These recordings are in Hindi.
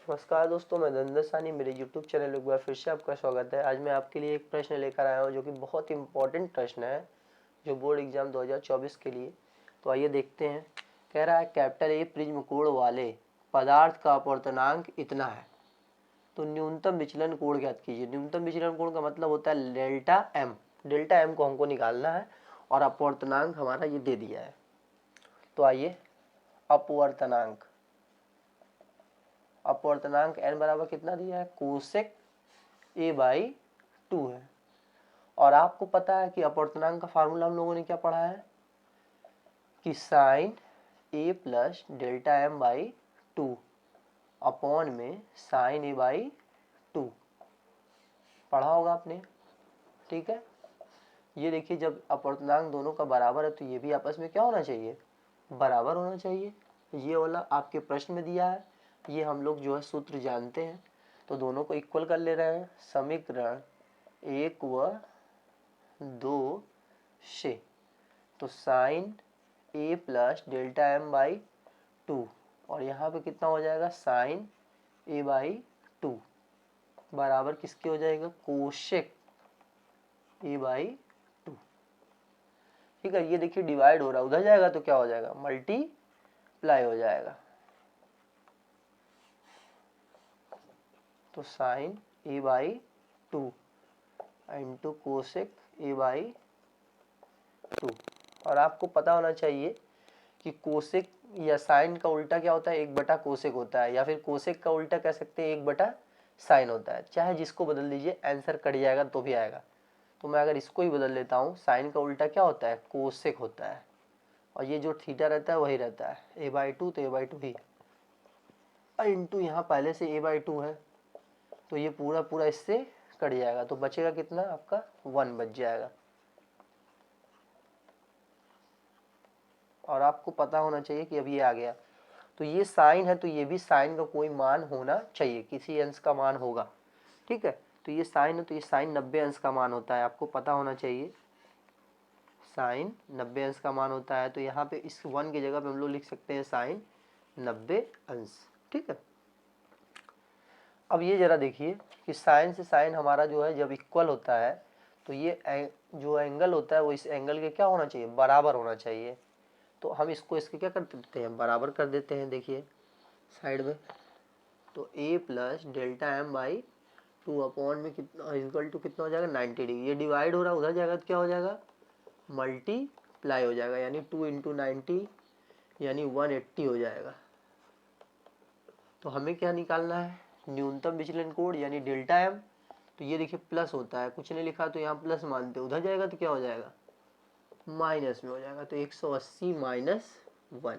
नमस्कार दोस्तों, मैं धनंजय सानी, मेरे YouTube चैनल एक बार फिर से आपका स्वागत है। आज मैं आपके लिए एक प्रश्न लेकर आया हूं जो कि बहुत इंपॉर्टेंट प्रश्न है, जो बोर्ड एग्जाम 2024 के लिए। तो आइए देखते हैं। कह रहा है कैपिटल ए प्रिज्म कोण वाले पदार्थ का अपवर्तनांक इतना है, तो न्यूनतम विचलन कोण ज्ञात कीजिए। न्यूनतम विचलन कोण का मतलब होता है डेल्टा एम। डेल्टा एम को हमको निकालना है और अपवर्तनांक हमारा ये दे दिया है। तो आइए, अपवर्तनांक अपवर्तनांक n बराबर कितना दिया है, कोसेक a/2 है। और आपको पता है कि अपवर्तनांक का फार्मूला हम लोगों ने क्या पढ़ा है कि sine a plus delta M by 2 upon में साइन a/2 पढ़ा होगा आपने। ठीक है, ये देखिए, जब अपवर्तनांक दोनों का बराबर है तो ये भी आपस में क्या होना चाहिए, बराबर होना चाहिए। ये वाला आपके प्रश्न में दिया है, ये हम लोग जो है सूत्र जानते हैं, तो दोनों को इक्वल कर ले रहे हैं। समीकरण 1 व 2 से तो sine a plus delta M by 2 और यहाँ पे कितना हो जाएगा, साइन a/2 बराबर किसके हो जाएगा, कोशेक a/2। ठीक है, ये देखिए डिवाइड हो रहा है, उधर जाएगा तो क्या हो जाएगा, मल्टीप्लाई हो जाएगा। तो sign a/2 into cosec a/2। और आपको पता होना चाहिए कि कोसेक या साइन का उल्टा क्या होता है, 1/कोसेक होता है, या फिर कोसेक का उल्टा कह सकते हैं 1/साइन होता है। चाहे जिसको बदल दीजिए, आंसर कट जाएगा तो भी आएगा। तो मैं अगर इसको ही बदल लेता हूँ, साइन का उल्टा क्या होता है, कोसेक होता है, और ये जो थीटा रहता है वही रहता है a/2, तो a/2 ही इंटू यहाँ पहले से a/2 है, तो ये पूरा पूरा इससे कट जाएगा, तो बचेगा कितना आपका, 1 बच जाएगा। और आपको पता होना चाहिए कि अब ये आ गया, तो ये साइन है तो ये भी साइन का कोई मान होना चाहिए, किसी अंश का मान होगा। ठीक है, तो ये साइन है तो ये साइन 90 अंश का मान होता है, आपको पता होना चाहिए साइन 90 अंश का मान होता है। तो यहाँ पे इस 1 की जगह पे हम लोग लिख सकते हैं साइन 90 अंश। ठीक है, अब ये जरा देखिए कि साइन से साइन हमारा जो है जब इक्वल होता है तो ये जो एंगल होता है वो इस एंगल के क्या होना चाहिए, बराबर होना चाहिए। तो हम इसको इसके क्या कर देते हैं, बराबर कर देते हैं। देखिए साइड में, तो a plus delta M by 2 upon में कितना इक्वल टू कितना हो जाएगा, 90 डिग्री। ये डिवाइड हो रहा है, उधर जाएगा तो क्या हो जाएगा, मल्टीप्लाई हो जाएगा, यानी 2 इंटू 90 यानी 180 हो जाएगा। तो हमें क्या निकालना है, न्यूनतम विचलन कोण यानी डेल्टा एम। तो ये देखिए प्लस होता है, कुछ नहीं लिखा तो यहाँ प्लस मानते, उधर जाएगा तो क्या हो जाएगा, माइनस में हो जाएगा। तो 180 माइनस 1,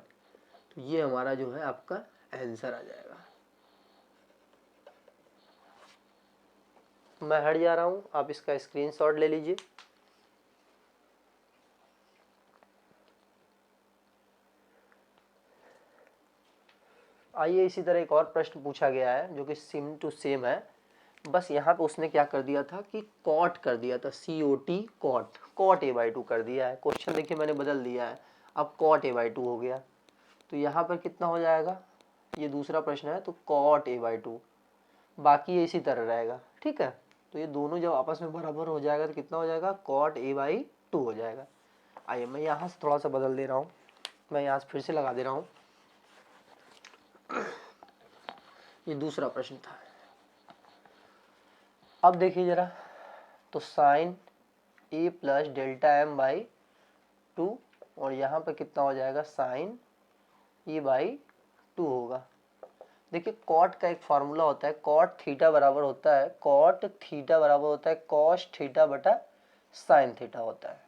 तो ये हमारा जो है आपका आंसर आ जाएगा। मैं हट जा रहा हूँ, आप इसका स्क्रीनशॉट ले लीजिए। आइए, इसी तरह एक और प्रश्न पूछा गया है जो कि सेम टू सेम है, बस यहाँ पे उसने क्या कर दिया था कि कॉट कर दिया था, COT कॉट, कॉट a/2 कर दिया है। क्वेश्चन देखिए मैंने बदल दिया है, अब कॉट a/2 हो गया। तो यहाँ पर कितना हो जाएगा, ये दूसरा प्रश्न है, तो कॉट a/2, बाकी ये इसी तरह रहेगा। ठीक है, तो ये दोनों जब आपस में बराबर हो जाएगा तो कितना हो जाएगा, कॉट a/2 हो जाएगा। आइए मैं यहाँ से थोड़ा सा बदल दे रहा हूँ, मैं यहाँ से फिर से लगा दे रहा हूँ। ये दूसरा प्रश्न था। अब देखिए जरा, तो sine a plus delta M by 2 और यहाँ पर कितना हो जाएगा, साइन a/2 होगा। देखिए कॉट का एक फार्मूला होता है, कॉट थीटा बराबर होता है, कॉट थीटा बराबर होता है कॉस थीटा बटा साइन थीटा होता है।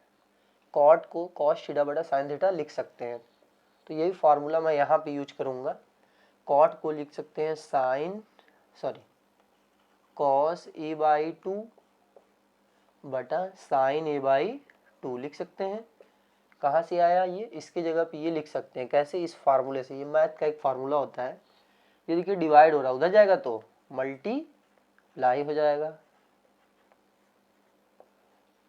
कॉट को कॉस थीटा बटा साइन थीटा लिख सकते हैं, तो यही फार्मूला मैं यहाँ पे यूज करूँगा। कॉट को लिख सकते हैं कॉस a/2 बटा साइन a/2 लिख सकते हैं। कहाँ से आया ये, इसकी जगह पे ये लिख सकते हैं, कैसे, इस फार्मूले से। ये मैथ का एक फार्मूला होता है। ये देखिए डिवाइड हो रहा है, उधर जाएगा तो मल्टीप्लाई हो जाएगा,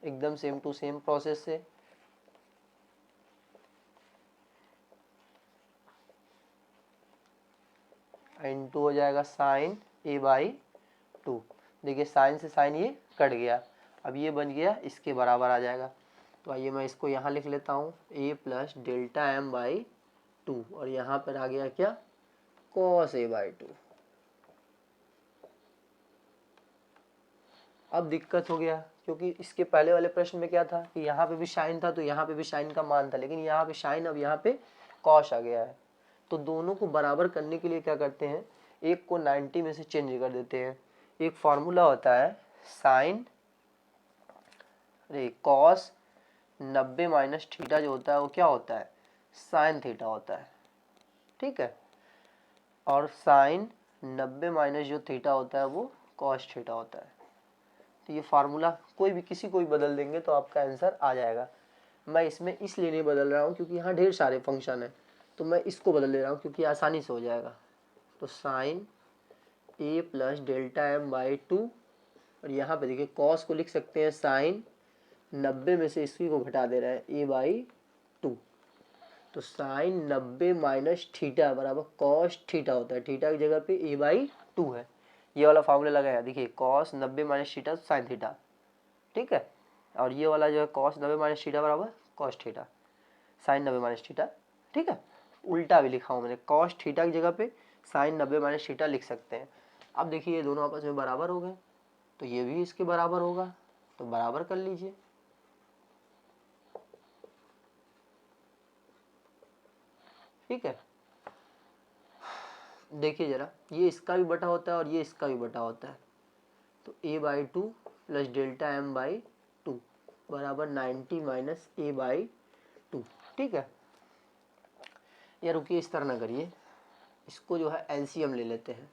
एकदम सेम टू सेम प्रोसेस से। इंटू हो जाएगा साइन ए बाई टू। देखिए साइन से साइन ये कट गया, अब ये बन गया इसके बराबर आ जाएगा। तो आइए मैं इसको यहाँ लिख लेता हूँ, A plus delta M by two, और यहाँ पर आ गया क्या, कॉस ए बाई टू। अब दिक्कत हो गया, क्योंकि इसके पहले वाले प्रश्न में क्या था कि यहाँ पे भी साइन था तो यहाँ पे भी साइन का मान था, लेकिन यहाँ पे साइन, अब यहाँ पे कॉस आ गया है। तो दोनों को बराबर करने के लिए क्या करते हैं, एक को 90 में से चेंज कर देते हैं। एक फार्मूला होता है साइन, अरे कॉस 90 माइनस थीटा जो होता है वो क्या होता है, साइन थीटा होता है, ठीक है। और साइन 90 माइनस जो थीटा होता है वो कॉस थीटा होता है। तो ये फार्मूला कोई भी किसी को भी बदल देंगे तो आपका आंसर आ जाएगा। मैं इसमें इसलिए नहीं बदल रहा हूँ क्योंकि यहाँ ढेर सारे फंक्शन हैं, तो मैं इसको बदल ले रहा हूँ क्योंकि आसानी से हो जाएगा। तो sine A plus delta M by two, और यहाँ पे देखिए कॉस को लिख सकते हैं साइन 90 में से इसी को घटा दे रहा है ए बाई टू। तो साइन 90 माइनस थीटा बराबर कॉस थीटा होता है, थीटा की जगह पे ए बाई टू है। ये वाला फॉर्मूला लगाया, देखिए cos 90 minus theta sine theta, ठीक है। और ये वाला जो है कॉस 90 माइनस थीटा बराबर cos theta, sine 90 minus theta, ठीक है। उल्टा भी लिखा हूँ मैंने, कॉस थीटा की जगह पे साइन 90 माइनस थीटा लिख सकते हैं। अब देखिए ये दोनों आपस में बराबर हो गए, तो ये भी इसके बराबर होगा, तो बराबर कर लीजिए। ठीक है, देखिए जरा, ये इसका भी बटा होता है और ये इसका भी बटा होता है। तो a by two plus delta M by two बराबर 90 माइनस ए बाई टू, ठीक है। या रुकिए, इस तरह ना करिए, इसको जो है एलसीएम ले लेते हैं।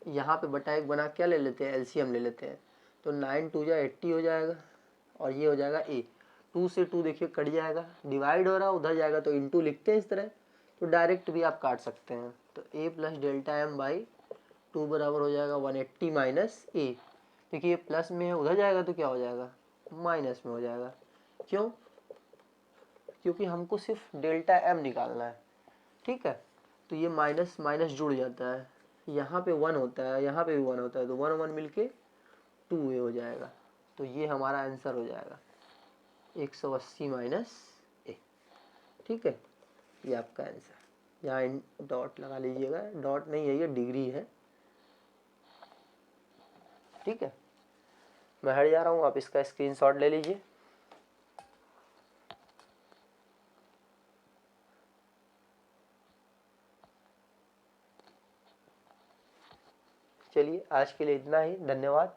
यहाँ पे बटा एक बना क्या ले लेते हैं, एलसीएम ले लेते हैं। तो 9 टू जा 80 हो जाएगा, और ये हो जाएगा a। 2 से 2 देखिए कट जाएगा, डिवाइड हो रहा है उधर जाएगा तो इंटू लिखते हैं इस तरह, तो डायरेक्ट भी आप काट सकते हैं। तो a plus delta M by two बराबर हो जाएगा 180 माइनस ए। देखिए प्लस में है, उधर जाएगा तो क्या हो जाएगा, माइनस में हो जाएगा। क्यों, क्योंकि हमको सिर्फ डेल्टा एम निकालना है, ठीक है। तो ये माइनस माइनस जुड़ जाता है, यहाँ पे 1 होता है, यहाँ पे भी 1 होता है, तो 1 1 मिलके 2 ए हो जाएगा। तो ये हमारा आंसर हो जाएगा 180 माइनस ए, ठीक है। ये आपका आंसर, यहाँ डॉट लगा लीजिएगा, डॉट नहीं है ये डिग्री है, ठीक है। मैं हट जा रहा हूँ, आप इसका स्क्रीनशॉट ले लीजिए। चलिए आज के लिए इतना ही, धन्यवाद।